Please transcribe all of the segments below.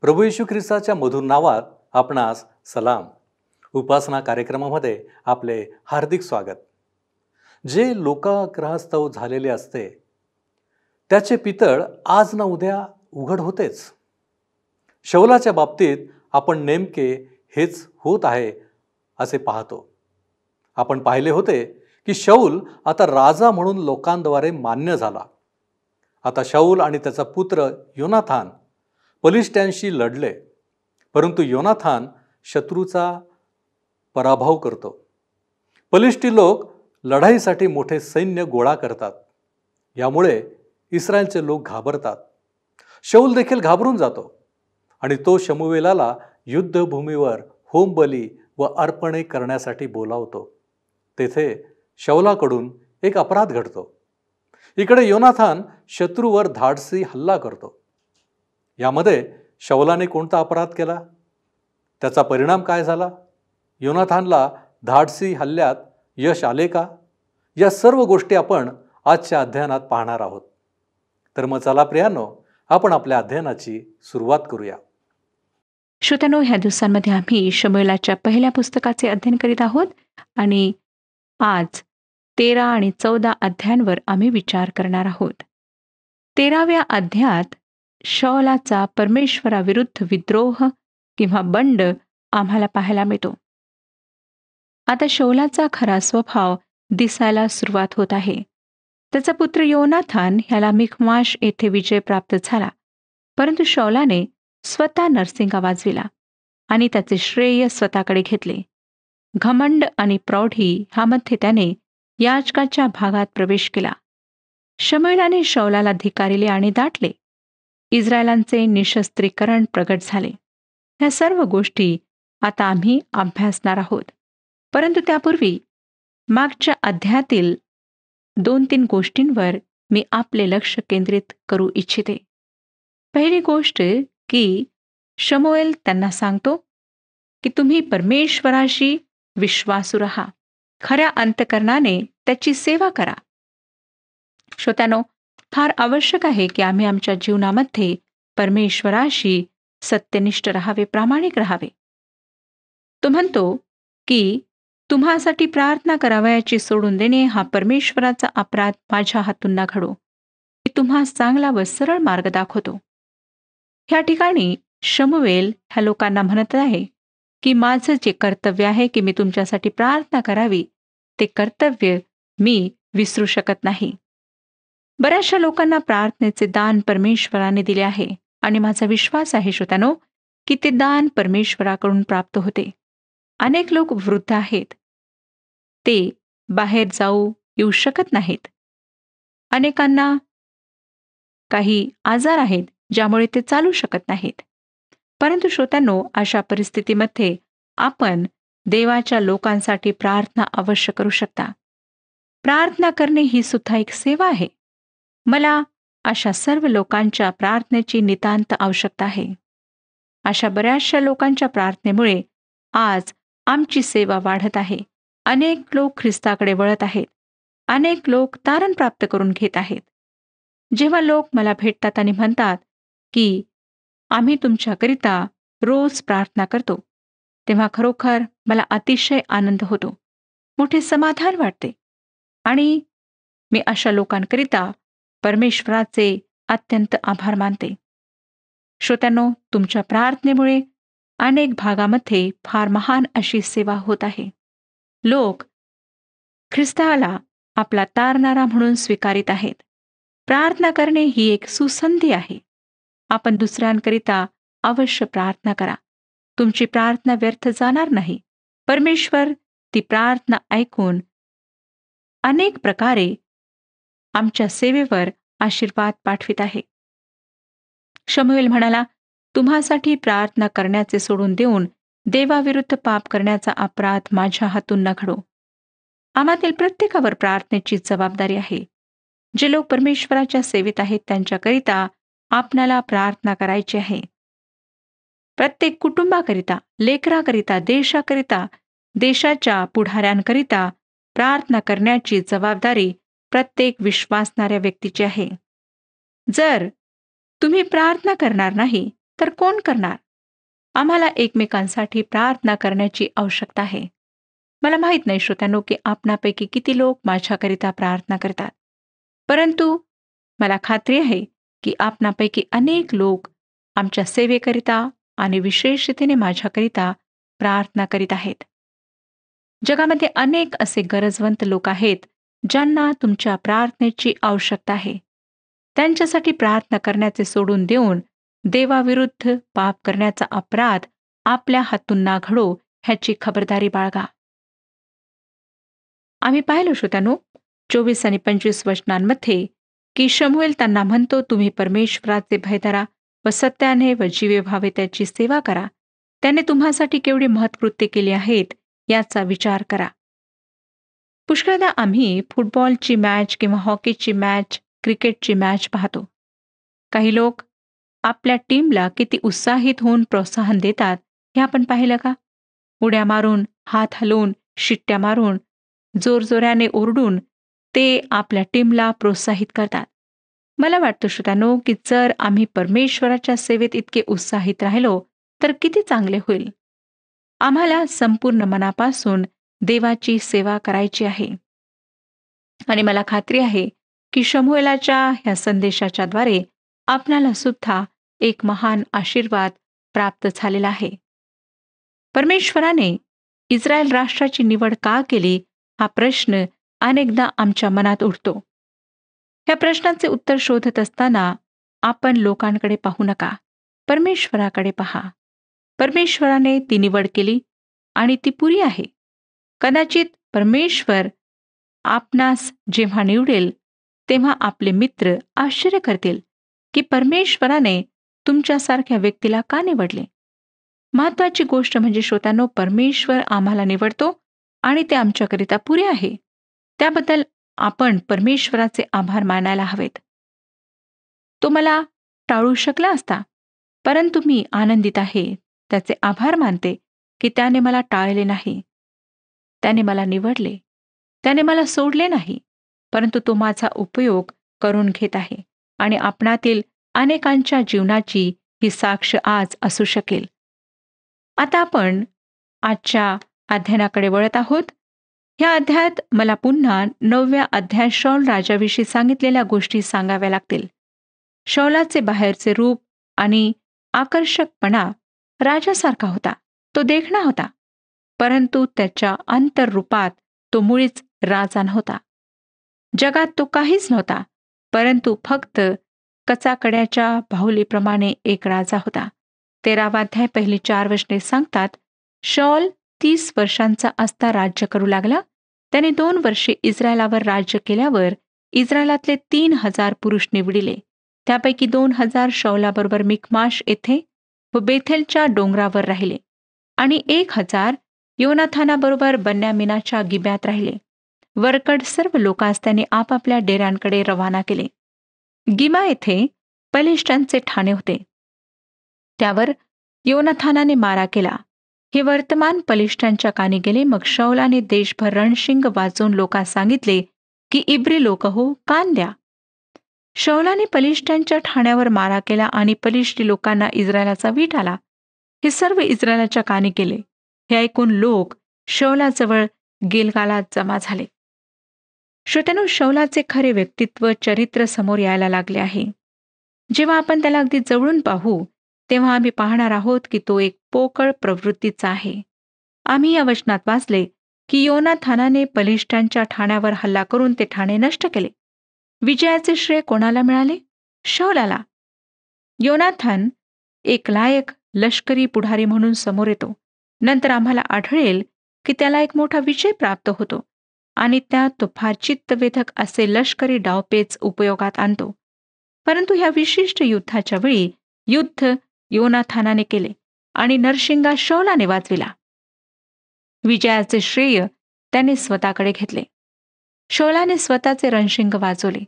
प्रभू येशू ख्रिस्ताच्या मधुर नावात आपणास सलाम. उपासना कार्यक्रमामध्ये आपले हार्दिक स्वागत. जे लोकाग्रहास्तव झालेले असते त्याचे पितळ आज ना उद्या उघड होतेच. शौलाच्या बाबतीत आपण नेमके हेच होत आहे असे पाहतो. आपण पाहिले होते की शौल आता राजा म्हणून लोकांद्वारे मान्य झाला. आता शौल आणि त्याचा पुत्र योनाथान पलिष्ठ्यांशी लढले, परंतु योनाथान शत्रूचा पराभव करतो. पलिष्ठी लोक लढाईसाठी मोठे सैन्य गोळा करतात. यामुळे इस्रायलचे लोक घाबरतात. शौल देखील घाबरून जातो आणि तो शमूएलाला युद्धभूमीवर होमबली व अर्पणे करण्यासाठी बोलावतो. तेथे शौलाकडून एक अपराध घडतो. इकडे योनाथान शत्रूवर धाडसी हल्ला करतो. यामध्ये शौलाने कोणता अपराध केला? त्याचा परिणाम काय झाला? योनाथानला धाडसी हल्ल्यात यश आले का? या सर्व गोष्टी आपण आजच्या अध्ययनात पाहणार आहोत. तर मग चला प्रियांनो, आपण आपल्या अध्ययनाची सुरुवात करूया. श्रोत्यांनो, ह्या दिवसांमध्ये आम्ही शमूएलाच्या पहिल्या पुस्तकाचे अध्ययन करीत आहोत आणि आज 13 आणि 14 अध्यायांवर आम्ही विचार करणार आहोत. 13व्या अध्यायात शौलाचा परमेश्वराविरुद्ध विद्रोह किंवा बंड आम्हाला पाहायला मिळतो. आता शौलाचा खरा स्वभाव दिसायला सुरुवात होत आहे. त्याचा पुत्र योनाथान ह्याला मिखमाश येथे विजय प्राप्त झाला, परंतु शौलाने स्वतः नरसिंगा वाजविला आणि त्याचे श्रेय स्वतःकडे घेतले. घमंड आणि प्रौढी ह्यामध्ये त्याने याजकाच्या भागात प्रवेश केला. शमूएलाने शौलाला धिक्कारिले आणि दाटले. इस्रायलांचे निशस्त्रीकरण प्रगट झाले. ह्या सर्व गोष्टी आता आम्ही अभ्यासणार आहोत. परंतु त्यापूर्वी मागच्या अध्यायातील 2-3 गोष्टींवर मी आपले लक्ष केंद्रित करू इच्छिते. पहिली गोष्ट की शमूएल त्यांना सांगतो की तुम्ही परमेश्वराशी विश्वासू राहा, खऱ्या अंतकरणाने त्याची सेवा करा. श्रोत्यांनो, फार आवश्यक आहे की आम्ही आमच्या जीवनामध्ये परमेश्वराशी सत्यनिष्ठ राहावे, प्रामाणिक राहावे. तो म्हणतो की तुम्हासाठी प्रार्थना करावयाची सोडून देणे हा परमेश्वराचा अपराध माझ्या हातून ना घडो. मी तुम्हास चांगला व सरळ मार्ग दाखवतो. ह्या ठिकाणी शमूएल ह्या लोकांना म्हणत आहे की माझं जे कर्तव्य आहे की मी तुमच्यासाठी प्रार्थना करावी, ते कर्तव्य मी विसरू शकत नाही. बऱ्याचशा लोकांना प्रार्थनेचे दान परमेश्वराने दिले आहे आणि माझा विश्वास आहे श्रोत्यांनो की ते दान परमेश्वराकडून प्राप्त होते. अनेक लोक वृद्ध आहेत, ते बाहेर जाऊ येऊ शकत नाहीत. अनेकांना काही आजार आहेत ज्यामुळे ते चालू शकत नाहीत. परंतु श्रोत्यांनो, अशा परिस्थितीमध्ये आपण देवाच्या लोकांसाठी प्रार्थना अवश्य करू शकता. प्रार्थना करणे ही सुद्धा एक सेवा आहे. मला अशा सर्व लोकांच्या प्रार्थनेची नितांत आवश्यकता आहे. अशा बऱ्याचशा लोकांच्या प्रार्थनेमुळे आज आमची सेवा वाढत आहे. अनेक लोक ख्रिस्ताकडे वळत आहेत. अनेक लोक तारण प्राप्त करून घेत आहेत. जेव्हा लोक मला भेटतात आणि म्हणतात की आम्ही तुमच्याकरिता रोज प्रार्थना करतो, तेव्हा खरोखर मला अतिशय आनंद होतो, मोठे समाधान वाटते आणि मी अशा लोकांकरिता परमेश्वराचे अत्यंत आभार मानते. श्रोत्यांनो, तुमच्या प्रार्थनेमुळे अनेक भागामध्ये फार महान अशी सेवा होत आहे. लोक ख्रिस्ताला आपला तारणारा म्हणून स्वीकारित आहेत. प्रार्थना करणे ही एक सुसंधी आहे. आपण दुसऱ्यांकरिता अवश्य प्रार्थना करा. तुमची प्रार्थना व्यर्थ जाणार नाही. परमेश्वर ती प्रार्थना ऐकून अनेक प्रकारे आमच्या सेवेवर आशीर्वाद पाठवित आहे. शमूएल म्हणाला, तुम्हासाठी प्रार्थना करण्याचे सोडून देऊन देवाविरुद्ध पाप करण्याचा अपराध माझ्या हातून न घडो. आम्हातील प्रत्येकावर प्रार्थनेची जबाबदारी आहे. जे लोक परमेश्वराच्या सेवेत आहेत त्यांच्याकरिता आपणाला प्रार्थना करायची आहे. प्रत्येक कुटुंबाकरिता, लेकराकरिता, देशाकरिता, देशाच्या पुढाऱ्यांकरिता प्रार्थना करण्याची जबाबदारी प्रत्येक विश्वासणाऱ्या व्यक्तीची आहे. जर तुम्ही प्रार्थना करणार नाही तर कोण करणार? आम्हाला एकमेकांसाठी प्रार्थना करण्याची आवश्यकता आहे. मला माहीत नाही श्रोत्यानो की आपणापैकी किती लोक माझ्याकरिता प्रार्थना करतात. परंतु मला खात्री आहे की आपणापैकी अनेक लोक आमच्या सेवेकरिता आणि विशेष रीतीने माझ्याकरिता प्रार्थना करीत आहेत. जगामध्ये अनेक असे गरजवंत लोक आहेत ज्यांना तुमच्या प्रार्थनेची आवश्यकता आहे. त्यांच्यासाठी प्रार्थना करण्याचे सोडून देऊन देवाविरुद्ध पाप करण्याचा अपराध आपल्या हातून ना घडो ह्याची खबरदारी बाळगा. आम्ही पाहिलो श्रोत्यानो 24 आणि 25 वचनांमध्ये की शमूएल त्यांना म्हणतो, तुम्ही परमेश्वराचे भय धरा व सत्याने व जीवे भावे त्याची सेवा करा. त्याने तुम्हासाठी केवढी महत्कृत्ये केली आहेत याचा विचार करा. पुष्कळदा आम्ही फुटबॉलची मॅच किंवा हॉकीची मॅच, क्रिकेटची मॅच पाहतो. काही लोक आपल्या टीमला किती उत्साहित होऊन प्रोत्साहन देतात हे आपण पाहिलं का? उड्या मारून, हात हलवून, शिट्ट्या मारून, जोरजोऱ्याने ओरडून ते आपल्या टीमला प्रोत्साहित करतात. मला वाटतं श्रोत्यानो की जर आम्ही परमेश्वराच्या सेवेत इतके उत्साहित राहिलो तर किती चांगले होईल. आम्हाला संपूर्ण मनापासून देवाची सेवा करायची आहे. आणि मला खात्री आहे की शमूएलाच्या ह्या संदेशाच्या द्वारे आपणाला सुद्धा एक महान आशीर्वाद प्राप्त झालेला आहे. परमेश्वराने इस्रायल राष्ट्राची निवड का केली हा प्रश्न अनेकदा आमच्या मनात उठतो. ह्या प्रश्नाचे उत्तर शोधत असताना आपण लोकांकडे पाहू नका, परमेश्वराकडे पहा. परमेश्वराने ती निवड केली आणि ती पुरी आहे. कदाचित परमेश्वर आपणास जेव्हा निवडेल तेव्हा आपले मित्र आश्चर्य करतील की परमेश्वराने तुमच्यासारख्या व्यक्तीला का निवडले. महत्वाची गोष्ट म्हणजे श्रोत्यांनो, परमेश्वर आम्हाला निवडतो आणि ते आमच्याकरिता पुरे आहे. त्याबद्दल आपण परमेश्वराचे आभार मानायला हवेत. तो मला टाळू शकला असता, परंतु मी आनंदित आहे, त्याचे आभार मानते की त्याने मला टाळले नाही. त्याने मला निवडले, त्याने मला सोडले नाही, परंतु तो माझा उपयोग करून घेत आहे आणि आपणातील अनेकांच्या जीवनाची ही साक्ष आज असू शकेल. आता आपण आजच्या अध्ययनाकडे वळत आहोत. ह्या अध्यायात मला पुन्हा 9व्या अध्यायात शाऊल राजाविषयी सांगितलेल्या गोष्टी सांगाव्या लागतील. शाऊलाचे बाहेरचे रूप आणि आकर्षकपणा राजासारखा होता. तो देखणा होता, परंतु त्याच्या अंतर्रूपात तो मुळीच राजा नव्हता. जगात तो काहीच नव्हता, परंतु फक्त कचाकड्याच्या बाहुलीप्रमाणे एक राजा होता. 13वा अध्याय पहिली 4 वचने सांगतात, शाऊल 30 वर्षांचा असता राज्य करू लागला. त्याने 2 वर्षे इस्रायलावर राज्य केल्यावर इस्रायलातले 3000 पुरुष निवडिले. त्यापैकी 2000 शाऊलाबरोबर मिकमाश येथे व बेथेलच्या डोंगरावर राहिले आणि 1000 योनाथानाबरोबर बन्यामिनाच्या गिब्यात राहिले. वरकड सर्व लोकांस त्याने आपापल्या डेऱ्यांकडे रवाना केले. गिबा येथे पलिष्ठांचे ठाणे होते. त्यावर योनाथानाने मारा केला. हे वर्तमान पलिष्ठांच्या कानी गेले. मग शाऊलाने देशभर रणशिंग वाजवून लोकांस सांगितले की इब्री लोक हो, कान द्या. शाऊलाने पलिष्ठांच्या ठाण्यावर मारा केला आणि पलिष्ठी लोकांना इस्रायलाचा वीट आला. हे सर्व इस्रायलाच्या कानी गेले. हे ऐकून लोक शाऊलाजवळ गिलगालात जमा झाले. श्रोत्यानो, शाऊलाचे खरे व्यक्तित्व, चरित्र समोर यायला लागले आहे. जेव्हा आपण त्याला अगदी जवळून पाहू तेव्हा आम्ही पाहणार आहोत की तो एक पोकळ प्रवृत्तीचा आहे. आम्ही या वचनात वाचले की योनाथानाने पलिष्ठांच्या ठाण्यावर हल्ला करून ते ठाणे नष्ट केले. विजयाचे श्रेय कोणाला मिळाले? शाऊलाला. योनाथान एक लायक लष्करी पुढारी म्हणून समोर येतो. नंतर आम्हाला आढळेल की त्याला एक मोठा विजय प्राप्त होतो आणि त्यात तो फार चित्तवेधक असे लष्करी डावपेच उपयोगात आणतो. परंतु ह्या विशिष्ट युद्धाच्या वेळी युद्ध योनाथानाने केले आणि नरशिंगा शाऊलाने वाजविला. विजयाचे श्रेय त्याने स्वतःकडे घेतले. शाऊलाने स्वतःचे रणशिंग वाजवले.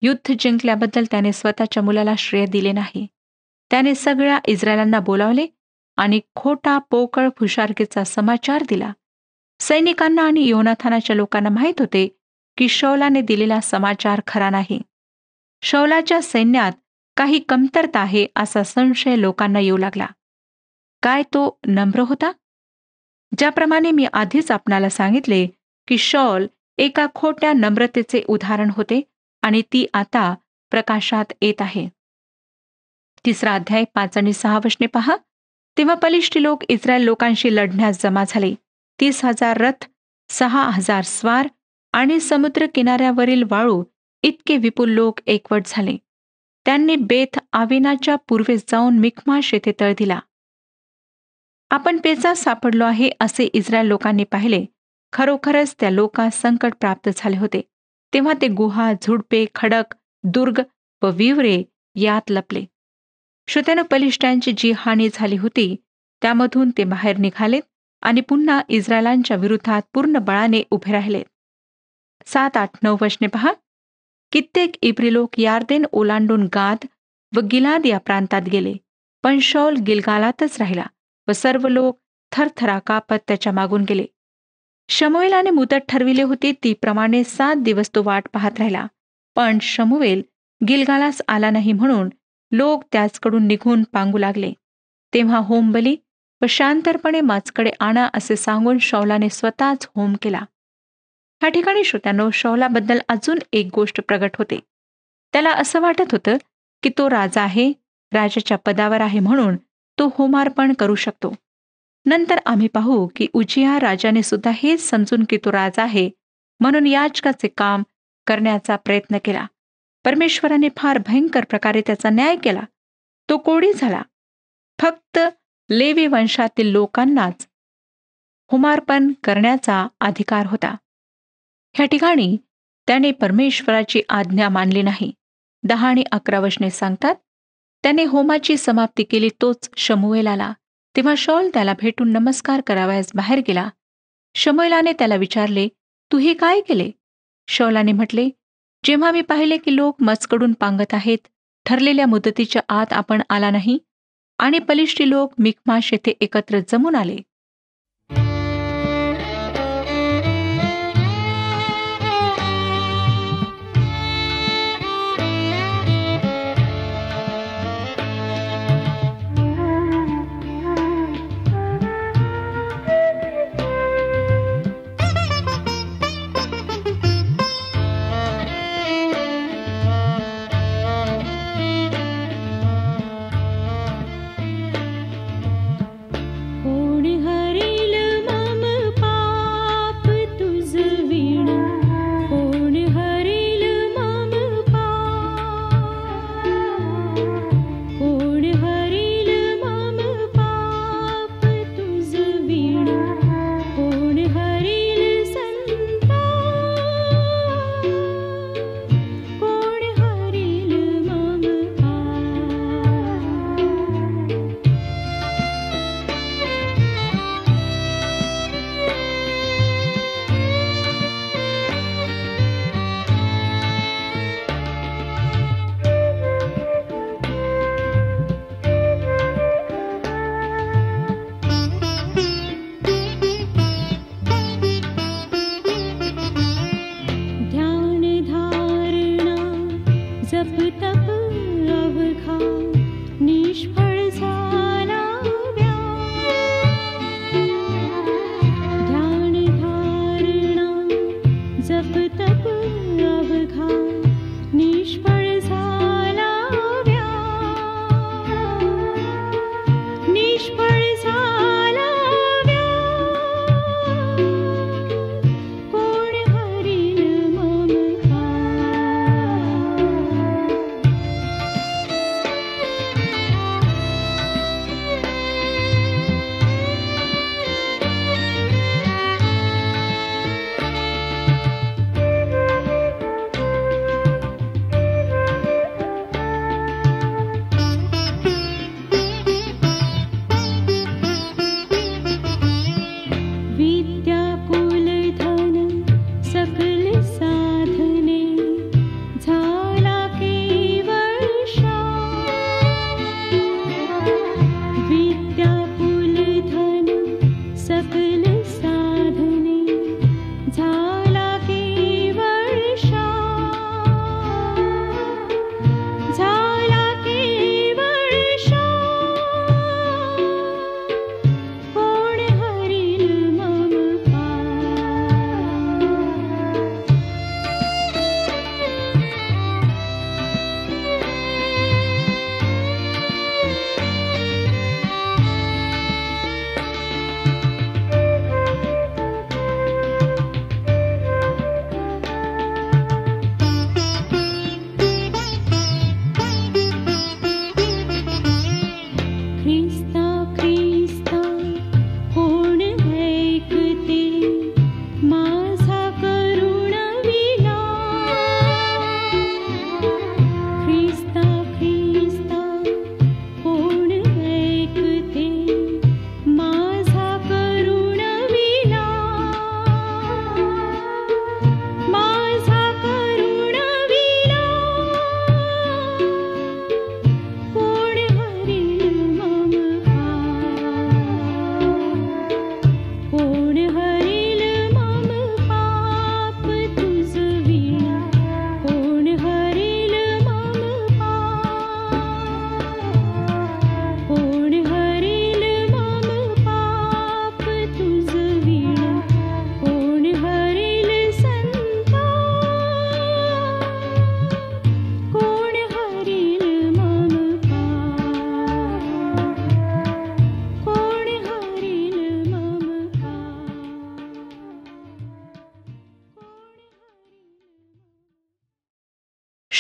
युद्ध जिंकल्याबद्दल त्याने स्वतःच्या मुलाला श्रेय दिले नाही. त्याने सगळ्या इस्रायलांना बोलावले आणि खोटा पोकळ फुशारकीचा समाचार दिला. सैनिकांना आणि योनाथानाच्या लोकांना माहीत होते की शाऊलाने दिलेला समाचार खरा नाही. शाऊलाच्या सैन्यात काही कमतरता आहे असा संशय लोकांना येऊ लागला. काय तो नम्र होता? ज्याप्रमाणे मी आधीच आपणाला सांगितले की शॉल एका खोट्या नम्रतेचे उदाहरण होते आणि ती आता प्रकाशात येत आहे. 3 अध्याय 5 आणि 6 वचने पहा. तेव्हा पलिष्ठी लोक इस्रायल लोकांशी लढण्यास जमा झाले. 30,000 रथ, 6,000 स्वार आणि समुद्र किनाऱ्यावरील वाळू इतके विपुल लोक एकवट झाले. त्यांनी बेथ आवेनाच्या पूर्वेस जाऊन मिकमाश येथे तळ दिला. आपण पेचात सापडलो आहे असे इस्रायल लोकांनी पाहिले. खरोखरच त्या लोकांस संकट प्राप्त झाले होते. तेव्हा ते गुहा, झुडपे, खडक, दुर्ग व विवरे यात लपले. श्रोत्यानो, पलिष्ठांची जी हानी झाली होती त्यामधून ते बाहेर निघालेत आणि पुन्हा इस्रायलांच्या विरुद्धात पूर्ण बळाने उभे राहिलेत. 7, 8, 9 वचने पहा. कित्येक इब्री लोक यार्देन ओलांडून गाद व गिलाद या प्रांतात गेले, पण शौल गिलगालातच राहिला व सर्व लोक थरथरा कापत त्याच्या मागून गेले. शमूएलाने मुदत ठरविली होती ती प्रमाणे 7 दिवस तो वाट पाहत राहिला, पण शमूएल गिलगालास आला नाही म्हणून लोक त्याचकडून निघून पांगू लागले. तेव्हा होमबली व शांतरपणे माझकडे आणा असे सांगून शौलाने स्वतःच होम केला. ह्या ठिकाणी श्रोत्यांनो, शौलाबद्दल अजून एक गोष्ट प्रगट होते. त्याला असं वाटत होतं की तो राजा आहे, राजाच्या पदावर आहे म्हणून तो होमार्पण करू शकतो. नंतर आम्ही पाहू की उजिया राजाने सुद्धा हेच समजून की तो राजा आहे म्हणून याजकाचे काम करण्याचा प्रयत्न केला. परमेश्वराने फार भयंकर प्रकारे त्याचा न्याय केला. तो कोडी झाला. फक्त लेवी वंशातील लोकांनाच होमार्पण करण्याचा अधिकार होता. ह्या ठिकाणी त्याने परमेश्वराची आज्ञा मानली नाही. 10 आणि 11 वचने सांगतात, त्याने होमाची समाप्ती केली तोच शमूएल आला. तेव्हा शौल त्याला भेटून नमस्कार करावयास बाहेर गेला. शमूएलाने त्याला विचारले, तू हे काय केले? शौलाने म्हटले, जेव्हा मी पाहिले की लोक मजकडून पांगत आहेत, ठरलेल्या मुदतीच्या आत आपण आला नाही आणि पलिष्ठी लोक मिकमाश येथे एकत्र जमून आले. कोणी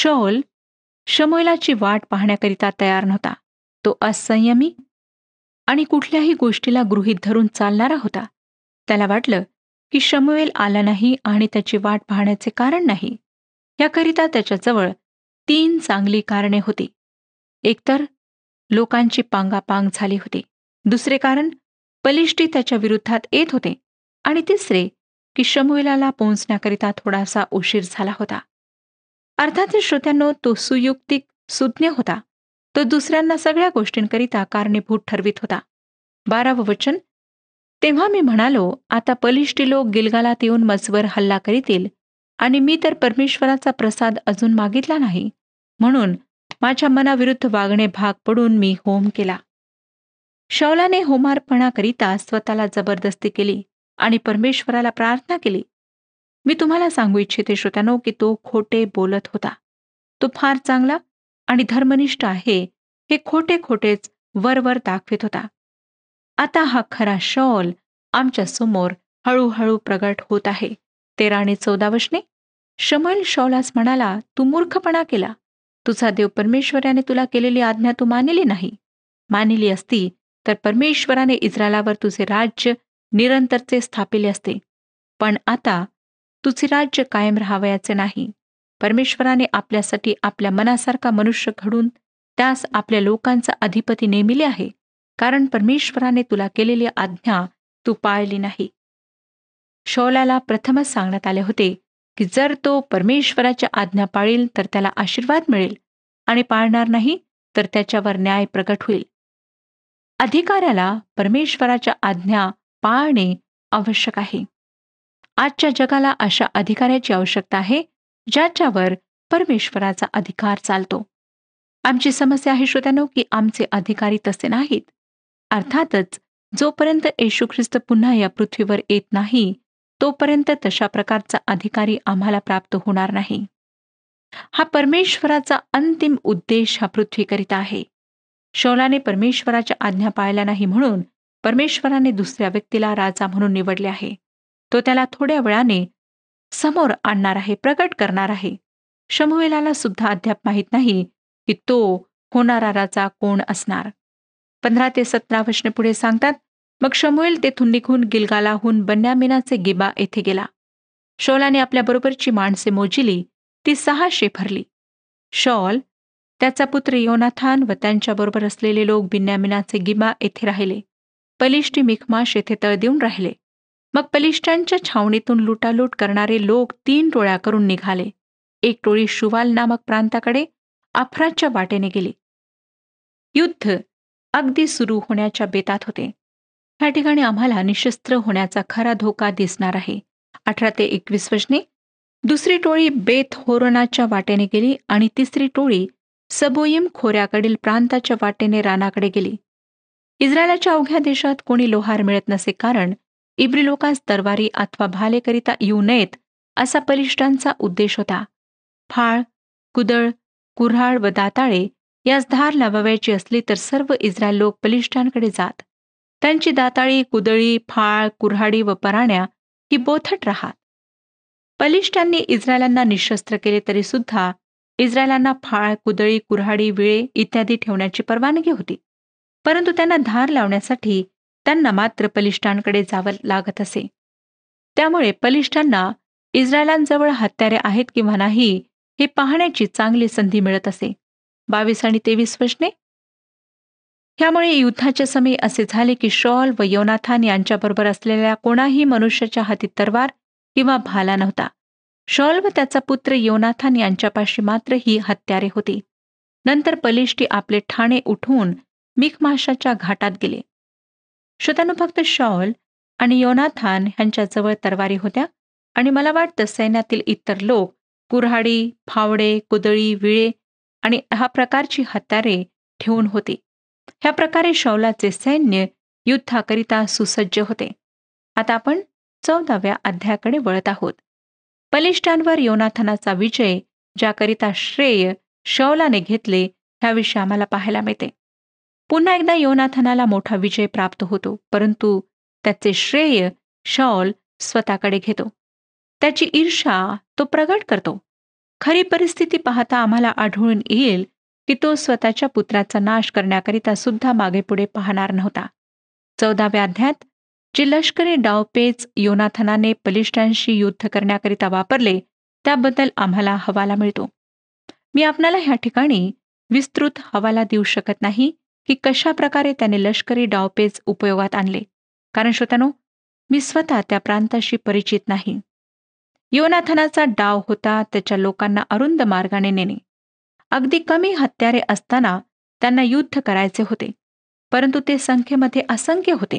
शाऊल शमूएलाची वाट पाहण्याकरिता तयार नव्हता. तो असंयमी आणि कुठल्याही गोष्टीला गृहीत धरून चालणारा होता. त्याला वाटलं की शमूएल आला नाही आणि त्याची वाट पाहण्याचे कारण नाही. याकरिता त्याच्याजवळ 3 चांगली कारणे होती. एकतर लोकांची पांगापांग झाली होती. दुसरे कारण, बलिष्ठी त्याच्या विरुद्धात येत होते. आणि तिसरे, की शमूएलाला पोहोचण्याकरिता थोडासा उशीर झाला होता. अर्थातच श्रोत्यांनो, तो सुयुक्तिक सुज्ञ होता. तो दुसऱ्यांना सगळ्या गोष्टींकरिता कारणीभूत ठरवित होता. 12वं वचन, तेव्हा मी म्हणालो, आता बलिष्ठी लोक गिलगालात येऊन मजवर हल्ला करीतील आणि मी तर परमेश्वराचा प्रसाद अजून मागितला नाही. म्हणून माझ्या मनाविरुद्ध वागणे भाग पडून मी होम केला. शाऊलाने होमार्पणाकरिता स्वतःला जबरदस्ती केली आणि परमेश्वराला प्रार्थना केली. मी तुम्हाला सांगू इच्छिते श्रोत्यानो, की तो खोटे बोलत होता. तो फार चांगला आणि धर्मनिष्ठ आहे हे खोटे खोटेच वरवर दाखवित होता. आता हा खरा शाऊल आमच्या समोर हळूहळू प्रगट होत आहे. 13 आणि 14 वचने, शमूएल शाऊलास म्हणाला, तू मूर्खपणा केला. तुझा देव परमेश्वराने तुला केलेली आज्ञा तू मानिली नाही. मानिली असती तर परमेश्वराने इस्रायलावर तुझे राज्य निरंतरचे स्थापिले असते. पण आता तुझे राज्य कायम राहावयाचे नाही. परमेश्वराने आपल्यासाठी आपल्या मनासारखा मनुष्य घडून त्यास आपल्या लोकांचा अधिपती नेमिले आहे. कारण परमेश्वराने तुला केलेली आज्ञा तू पाळली नाही. शाऊलाला प्रथमच सांगण्यात आले होते की जर तो परमेश्वराच्या आज्ञा पाळील तर त्याला आशीर्वाद मिळेल आणि पाळणार नाही तर त्याच्यावर न्याय प्रगट होईल. अधिकाऱ्याला परमेश्वराच्या आज्ञा पाळणे आवश्यक आहे. आजच्या जगाला अशा अधिकाऱ्याची आवश्यकता आहे ज्याच्यावर परमेश्वराचा अधिकार चालतो. आमची समस्या आहे श्रोत्यानो, की आमचे अधिकारी तसे नाहीत. अर्थातच जोपर्यंत येशू ख्रिस्त पुन्हा या पृथ्वीवर येत नाही तोपर्यंत तशा प्रकारचा अधिकारी आम्हाला प्राप्त होणार नाही. हा परमेश्वराचा अंतिम उद्देश हा पृथ्वीकरिता आहे. शाऊलाने परमेश्वराच्या आज्ञा पाळल्या नाही म्हणून परमेश्वराने दुसऱ्या व्यक्तीला राजा म्हणून निवडले आहे. तो त्याला थोड्या वेळाने समोर आणणार आहे, प्रकट करणार आहे. शमूएलाला सुद्धा अद्याप माहीत नाही की तो होणारा राजा कोण असणार. 15 ते 17 वचने पुढे सांगतात, मग शमूएल तेथून निघून गिलगालाहून बन्यामीनाचे गिबा येथे गेला. शाऊलाने आपल्याबरोबरची माणसे मोजिली, ती 600 भरली. शाऊल, त्याचा पुत्र योनाथान व त्यांच्याबरोबर असलेले लोक बिन्यामिनाचे गिबा येथे राहिले. पलिष्टी मिखमाश येथे तळ देऊन राहिले. मग पलिष्टांच्या छावणीतून लुटालूट करणारे लोक 3 टोळ्या करून निघाले. एक टोळी शुवाल नामक प्रांताकडे अफ्रातच्या वाटेने गेली. युद्ध अगदी सुरू होण्याच्या बेतात होते. ह्या ठिकाणी आम्हाला निशस्त्र होण्याचा खरा धोका दिसणार आहे. 18 ते 21 वचने, दुसरी टोळी बेथ होरोनाच्या वाटेने गेली आणि तिसरी टोळी सबोयिम खोऱ्याकडील प्रांताच्या वाटेने रानाकडे गेली. इस्रायलाच्या अवघ्या देशात कोणी लोहार मिळत नसे, कारण इब्री लोकांस तरवारी अथवा भालेकरिता येऊ नयेत असा बलिष्ठांचा उद्देश होता. फाळ, कुदळ, कुऱ्हाड व दाताळे यास धार लावायची असली तर सर्व इस्रायल लोक बलिष्ठांकडे जात. त्यांची दाताळी, कुदळी, फाळ, कुऱ्हाडी व पराण्या ही बोथट राहत. बलिष्ठांनी इस्रायलांना निशस्त्र केले तरी सुद्धा इस्रायलांना फाळ, कुदळी, कुऱ्हाडी, विळे इत्यादी ठेवण्याची परवानगी होती. परंतु त्यांना धार लावण्यासाठी त्यांना मात्र बलिष्ठांकडे जावं लागत असे. त्यामुळे बलिष्ठांना इस्रायलांजवळ हत्यारे आहेत किंवा नाही हे पाहण्याची चांगली संधी मिळत असे. 22 आणि 23 वचने, ह्यामुळे युद्धाच्या समयी असे झाले की शाऊल व योनाथान यांच्याबरोबर असलेल्या कोणाही मनुष्याच्या हाती तरवार किंवा भाला नव्हता. शाऊल व त्याचा पुत्र योनाथान यांच्यापाशी मात्र ही हत्यारे होती. नंतर बलिष्ठी आपले ठाणे उठवून मिखमाशाच्या घाटात गेले. श्रोत्यांनो, फक्त शाऊल आणि योनाथान यांच्याजवळ तरवारी होत्या आणि मला वाटतं सैन्यातील इतर लोक कुऱ्हाडी, फावडे, कुदळी, विळे आणि ह्या प्रकारची हत्यारे ठेवून होती. ह्या प्रकारे शाऊलाचे सैन्य युद्धाकरिता सुसज्ज होते. आता आपण 14व्या अध्यायाकडे वळत आहोत. बलिष्ठांवर योनाथानाचा विजय, ज्याकरिता श्रेय शाऊलाने घेतले, ह्याविषयी आम्हाला पाहायला मिळते. पुन्हा एकदा योनाथानाला मोठा विजय प्राप्त होतो, परंतु त्याचे श्रेय शाऊल स्वतःकडे घेतो. त्याची ईर्ष्या तो प्रगट करतो. खरी परिस्थिती पाहता आम्हाला आढळून येईल की तो स्वतःच्या पुत्राचा नाश करण्याकरिता सुद्धा मागेपुढे पाहणार नव्हता. 14व्या अध्यायात जे लष्करी डावपेच योनाथानाने बलिष्ठांशी युद्ध करण्याकरिता वापरले त्याबद्दल आम्हाला हवाला मिळतो. मी आपणाला ह्या ठिकाणी विस्तृत हवाला देऊ शकत नाही की कशा प्रकारे त्याने लष्करी डावपेच उपयोगात आणले, कारण श्रोत्यानो, मी स्वतः त्या प्रांताशी परिचित नाही. योनाथानाचा डाव होता त्याच्या लोकांना अरुंद मार्गाने नेणे. अगदी कमी हत्यारे असताना त्यांना युद्ध करायचे होते, परंतु ते संख्येमध्ये असंख्य होते.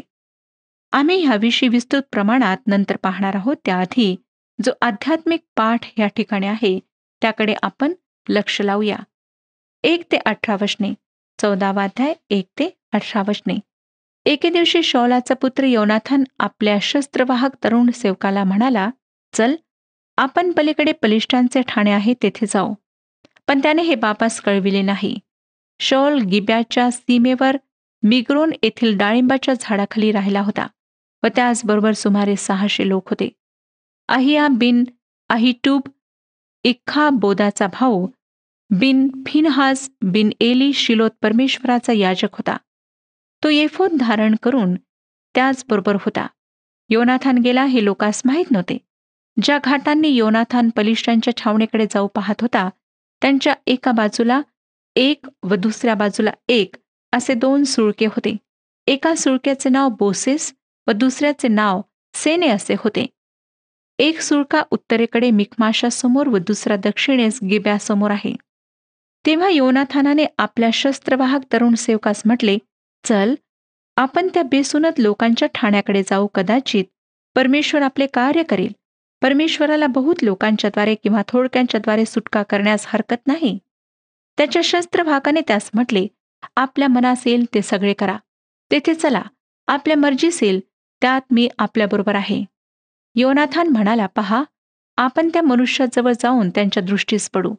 आम्ही ह्याविषयी विस्तृत प्रमाणात नंतर पाहणार आहोत. त्याआधी जो आध्यात्मिक पाठ या ठिकाणी आहे त्याकडे आपण लक्ष लावूया. 1 ते 18 वचने, 14वा अध्याय 1 ते 18 वचने. एके दिवशी शौलाचा पुत्र योनाथन आपल्या शस्त्रवाहक तरुण सेवकाला म्हणाला, चल, आपण पलीकडे बलिष्ठांचे ठाणे आहे तेथे जाऊ. पण त्याने हे बापास कळविले नाही. शौल गिब्याच्या सीमेवर मिग्रोन येथील डाळिंबाच्या झाडाखाली राहिला होता व त्याचबरोबर सुमारे 600 लोक होते. अहिया बिन अहिटूब, इक्खाबोदाचा भाऊ, बिन फिनहास बिन एली शिलोत परमेश्वराचा याजक होता. तो एफोद धारण करून त्याचबरोबर होता. योनाथान गेला हे लोकांस माहीत नव्हते. ज्या घाटांनी योनाथान बलिष्ठांच्या छावणीकडे जाऊ पाहत होता त्यांच्या एका बाजूला एक व दुसऱ्या बाजूला एक असे 2 सुळके होते. एका सुळक्याचे नाव बोसेस व दुसऱ्याचे नाव सेने असे होते. एक सुळका उत्तरेकडे मिकमाशासमोर व दुसरा दक्षिणेस गिब्यासमोर आहे. तेव्हा योनाथानाने आपल्या शस्त्रवाहक तरुण सेवकास म्हटले, चल, आपण त्या बेसुनत लोकांच्या ठाण्याकडे जाऊ. कदाचित परमेश्वर आपले कार्य करेल. परमेश्वराला बहुत लोकांच्याद्वारे किंवा थोडक्यांच्याद्वारे सुटका करण्यास हरकत नाही. त्याच्या शस्त्रवाहकाने त्यास म्हटले, आपल्या मनास येईल ते सगळे करा. तेथे चला, आपल्या मर्जीस येईल त्यात मी आपल्याबरोबर आहे. योनाथान म्हणाला, पहा, आपण त्या मनुष्याजवळ जाऊन त्यांच्या दृष्टीस पडू.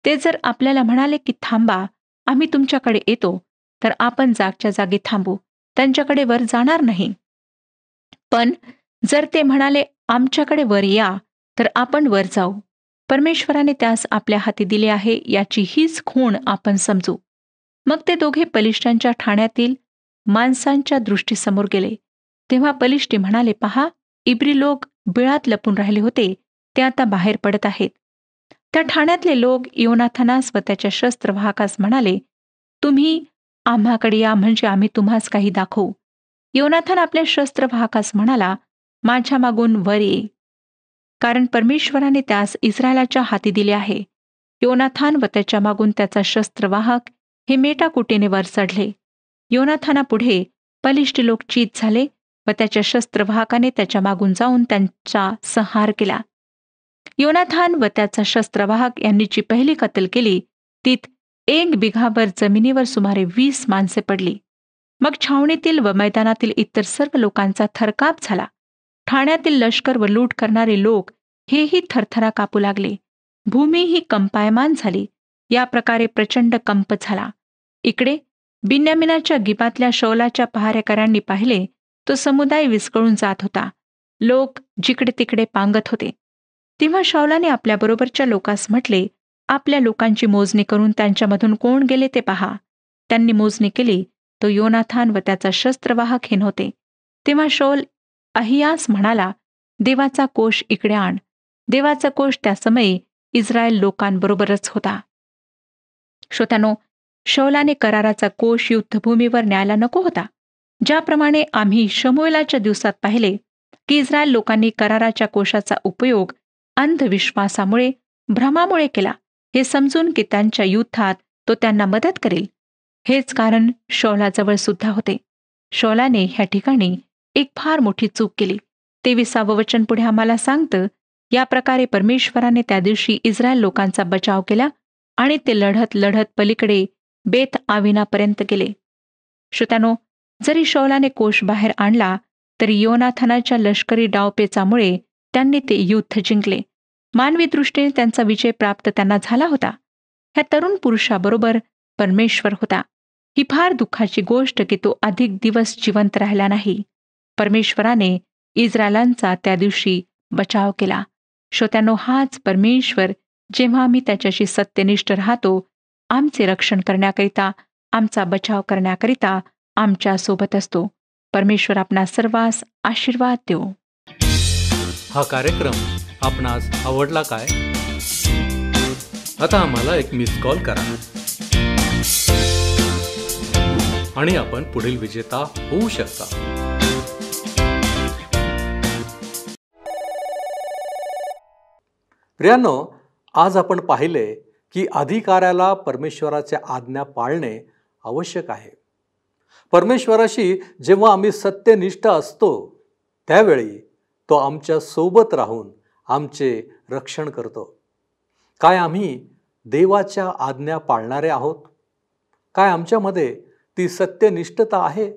ते जर आपल्याला म्हणाले की थांबा, आम्ही तुमच्याकडे येतो, तर आपण जागच्या जागी थांबू, त्यांच्याकडे वर जाणार नाही. पण जर ते म्हणाले आमच्याकडे वर या, तर आपण वर जाऊ. परमेश्वराने त्यास आपल्या हाती दिले आहे याची हीच खूण आपण समजू. मग ते दोघे बलिष्ठांच्या ठाण्यातील माणसांच्या दृष्टीसमोर गेले. तेव्हा बलिष्ठी म्हणाले, पहा, इब्री लोक बिळात लपून राहिले होते ते आता बाहेर पडत आहेत. त्या ठाण्यातले लोक योनाथानास व त्याच्या शस्त्रवाहकास म्हणाले, तुम्ही आम्हाकडे या, म्हणजे आम्ही तुम्हास काही दाखवू. योनाथान आपल्या शस्त्रवाहकास म्हणाला, माझ्या मागून वर ये, कारण परमेश्वराने त्यास इस्रायलाच्या हाती दिले आहे. योनाथान व त्याच्या मागून त्याचा शस्त्रवाहक हे मेटाकुटीने वर चढले. योनाथानापुढे बलिष्ठी लोक चीत झाले व त्याच्या शस्त्रवाहकाने त्याच्या मागून जाऊन त्यांचा संहार केला. योनाथान व त्याचा शस्त्रवाहक यांनी जी पहिली कत्तल केली तीत 1 बिघाभर जमिनीवर सुमारे 20 माणसे पडली. मग छावणीतील व मैदानातील इतर सर्व लोकांचा थरकाप झाला. ठाण्यातील लष्कर व लूट करणारे लोक हेही थरथरा कापू लागले. भूमी ही कंपायमान झाली. या प्रकारे प्रचंड कंप झाला. इकडे बिन्यामिनाच्या गिबातल्या शौलाच्या पहारेकऱ्यांनी पाहिले तो समुदाय विस्कळून जात होता. लोक जिकडे तिकडे पांगत होते. तेव्हा शौलाने आपल्याबरोबरच्या लोकांस म्हटले, आपल्या लोकांची मोजणी करून त्यांच्यामधून कोण गेले ते पहा. त्यांनी मोजणी केली, तो योनाथान व त्याचा शस्त्रवाहक हे नव्हते. तेव्हा शौल अहियास म्हणाला, देवाचा कोश इकडे आण. देवाचा कोश त्या समयी इस्रायल लोकांबरोबरच होता. श्रोत्यानो, शौलाने कराराचा कोश युद्धभूमीवर न्यायला नको होता. ज्याप्रमाणे आम्ही शमूएलाच्या दिवसात पाहिले की इस्रायल लोकांनी कराराच्या कोशाचा उपयोग अंधविश्वासामुळे, भ्रमामुळे केला, हे समजून की त्यांच्या युद्धात तो त्यांना मदत करेल. हेच कारण शौलाजवळ सुद्धा होते. शौलाने ह्या ठिकाणी एक फार मोठी चूक केली. 23वे वचन पुढे आम्हाला सांगतं, या प्रकारे परमेश्वराने त्या दिवशी इस्रायल लोकांचा बचाव केला आणि ते लढत लढत पलीकडे बेत आविनापर्यंत गेले. श्रोत्यानो, जरी शौलाने कोश बाहेर आणला तरी योनाथानाच्या लष्करी डावपेचामुळे त्यांनी ते युद्ध जिंकले. मानवी दृष्टीने त्यांचा विजय प्राप्त त्यांना झाला होता. ह्या तरुण पुरुषाबरोबर परमेश्वर होता. ही फार दुःखाची गोष्ट की तो अधिक दिवस जिवंत राहिला नाही. परमेश्वराने इस्रायलांचा त्या दिवशी बचाव केला. श्रोत्यांनो, हाच परमेश्वर जेव्हा आम्ही त्याच्याशी सत्यनिष्ठ राहतो, आमचे रक्षण करण्याकरिता, आमचा बचाव करण्याकरिता आमच्या सोबत असतो. परमेश्वर आपणा सर्वांस आशीर्वाद देवो. हा कार्यक्रम आपणास आवडला काय? आता आम्हाला एक मिस कॉल करा आणि आपण पुढील विजेता होऊ शकता. प्रियांनो, आज आपण पाहिले की अधिकाऱ्याला परमेश्वराच्या आज्ञा पाळणे आवश्यक आहे. परमेश्वराशी जेव्हा आम्ही सत्यनिष्ठ असतो त्यावेळी तो आमच्या सोबत राहून आमचे रक्षण करतो. काय आम्ही देवाच्या आज्ञा पाळणारे आहोत? काय आमच्यामध्ये ती सत्यनिष्ठता आहे?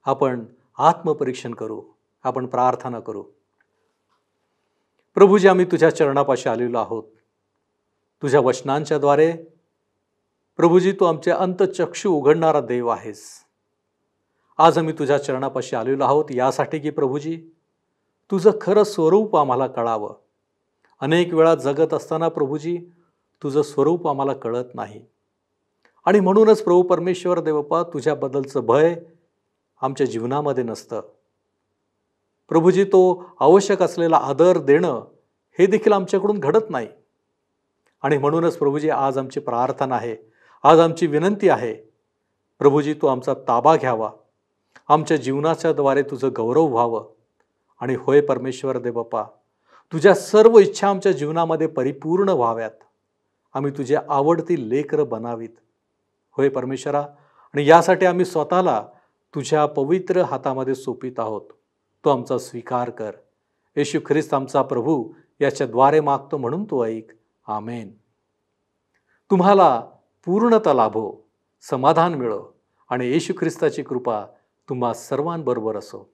आपण आत्मपरीक्षण करू. आपण प्रार्थना करू. प्रभूजी, आम्ही तुझ्या चरणापाशी आलेलो आहोत. तुझ्या वचनांच्या द्वारे प्रभूजी तू आमचे अंतचक्षु उघडणारा देव आहेस. आज आम्ही तुझ्या चरणापाशी आलेलो आहोत यासाठी की प्रभूजी तुझं खरं स्वरूप आम्हाला कळावं. अनेक वेळा जगत असताना प्रभूजी तुझं स्वरूप आम्हाला कळत नाही आणि म्हणूनच प्रभू परमेश्वर देवपा तुझ्याबद्दलचं भय आमच्या जीवनामध्ये नसतं. प्रभूजी तो आवश्यक असलेला आदर देणं हे देखील आमच्याकडून घडत नाही आणि म्हणूनच प्रभूजी आज आमची प्रार्थना आहे, आज आमची विनंती आहे, प्रभूजी तू आमचा ताबा घ्यावा, आमच्या जीवनाच्या द्वारे तुझं गौरव व्हावं आणि होय परमेश्वर देवपा तुझ्या सर्व इच्छा आमच्या जीवनामध्ये परिपूर्ण व्हाव्यात. आम्ही तुझ्या आवडती लेकरं बनावीत. होय परमेश्वरा, आणि यासाठी आम्ही स्वतःला तुझ्या पवित्र हातामध्ये सोपित आहोत. तो आमचा स्वीकार कर. येशू ख्रिस्त आमचा प्रभू याच्याद्वारे मागतो म्हणून तो ऐक. आमेन. तुम्हाला पूर्णता लाभो, समाधान मिळो आणि येशू ख्रिस्ताची कृपा तुम्हा सर्वांबरोबर असो.